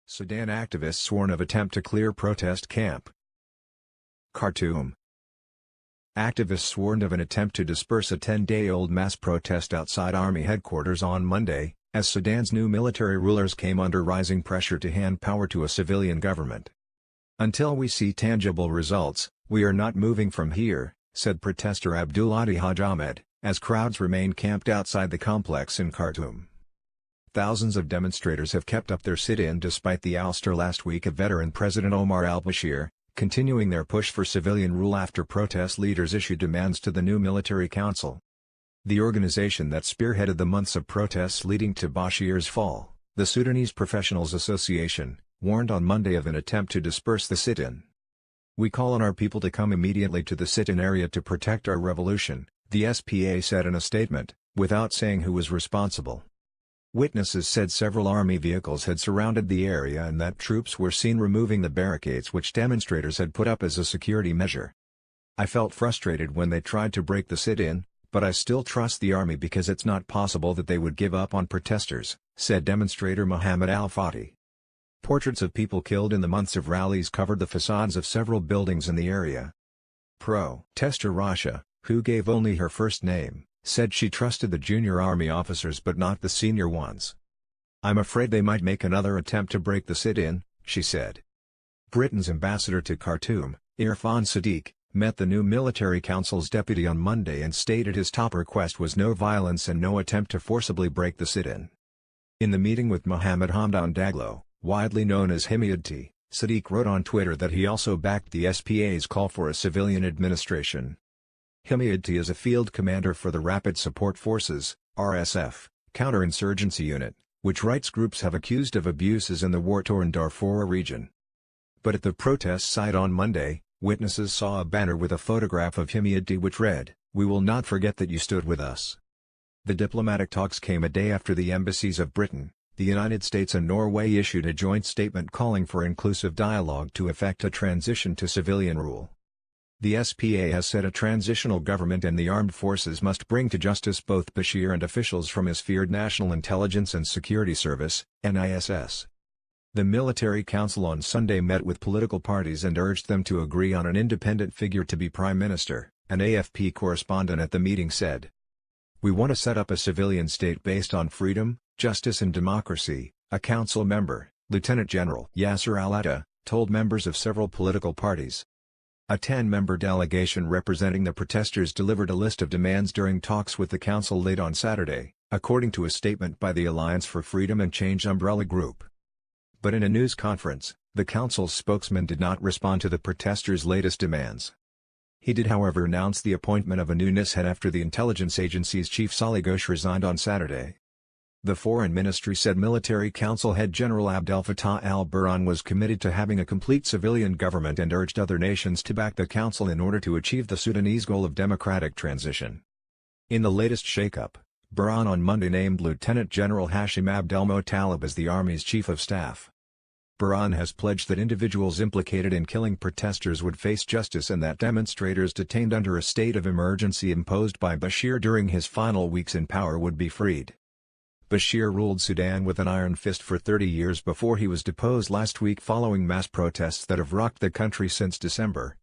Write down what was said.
Sudan activists warn of attempt to clear protest camp. Khartoum. Activists warned of an attempt to disperse a 10-day-old mass protest outside army headquarters on Monday, as Sudan's new military rulers came under rising pressure to hand power to a civilian government. "Until we see tangible results, we are not moving from here," said protester Abdulhadi Hajj Ahmed, as crowds remain camped outside the complex in Khartoum. Thousands of demonstrators have kept up their sit-in despite the ouster last week of veteran President Omar al Bashir, continuing their push for civilian rule after protest leaders issued demands to the new military council. The organization that spearheaded the months of protests leading to Bashir's fall, the Sudanese Professionals Association, warned on Monday of an attempt to disperse the sit-in. "We call on our people to come immediately to the sit-in area to protect our revolution," the SPA said in a statement, without saying who was responsible. Witnesses said several army vehicles had surrounded the area and that troops were seen removing the barricades which demonstrators had put up as a security measure. "I felt frustrated when they tried to break the sit-in, but I still trust the army because it's not possible that they would give up on protesters," said demonstrator Mohammed al-Fatih. Portraits of people killed in the months of rallies covered the facades of several buildings in the area. Protester Rasha, who gave only her first name, said she trusted the junior army officers but not the senior ones. "I'm afraid they might make another attempt to break the sit-in," she said. Britain's ambassador to Khartoum, Irfan Sadiq, met the new military council's deputy on Monday and stated his top request was no violence and no attempt to forcibly break the sit-in. In the meeting with Mohammed Hamdan Daglo, widely known as Himyadti, Sadiq wrote on Twitter that he also backed the SPA's call for a civilian administration. Himyadti is a field commander for the Rapid Support Forces (RSF) counterinsurgency unit, which rights groups have accused of abuses in the war-torn Darfur region. But at the protest site on Monday, witnesses saw a banner with a photograph of Himyadti which read, "We will not forget that you stood with us." The diplomatic talks came a day after the embassies of Britain, the United States and Norway issued a joint statement calling for inclusive dialogue to effect a transition to civilian rule. The SPA has said a transitional government and the armed forces must bring to justice both Bashir and officials from his feared National Intelligence and Security Service, NISS. The military council on Sunday met with political parties and urged them to agree on an independent figure to be prime minister, an AFP correspondent at the meeting said. "We want to set up a civilian state based on freedom, justice and democracy," a council member, Lieutenant General Yasser Al-Atta, told members of several political parties. A 10-member delegation representing the protesters delivered a list of demands during talks with the council late on Saturday, according to a statement by the Alliance for Freedom and Change umbrella group. But in a news conference, the council's spokesman did not respond to the protesters' latest demands. He did however announce the appointment of a new NIS head after the intelligence agency's chief Salih Ghosh resigned on Saturday. The Foreign Ministry said Military Council head General Abdel Fattah al-Burhan was committed to having a complete civilian government and urged other nations to back the council in order to achieve the Sudanese goal of democratic transition. In the latest shakeup, Burhan on Monday named Lieutenant General Hashim Abdel Muttalib as the Army's Chief of Staff. Burhan has pledged that individuals implicated in killing protesters would face justice and that demonstrators detained under a state of emergency imposed by Bashir during his final weeks in power would be freed. Bashir ruled Sudan with an iron fist for 30 years before he was deposed last week following mass protests that have rocked the country since December.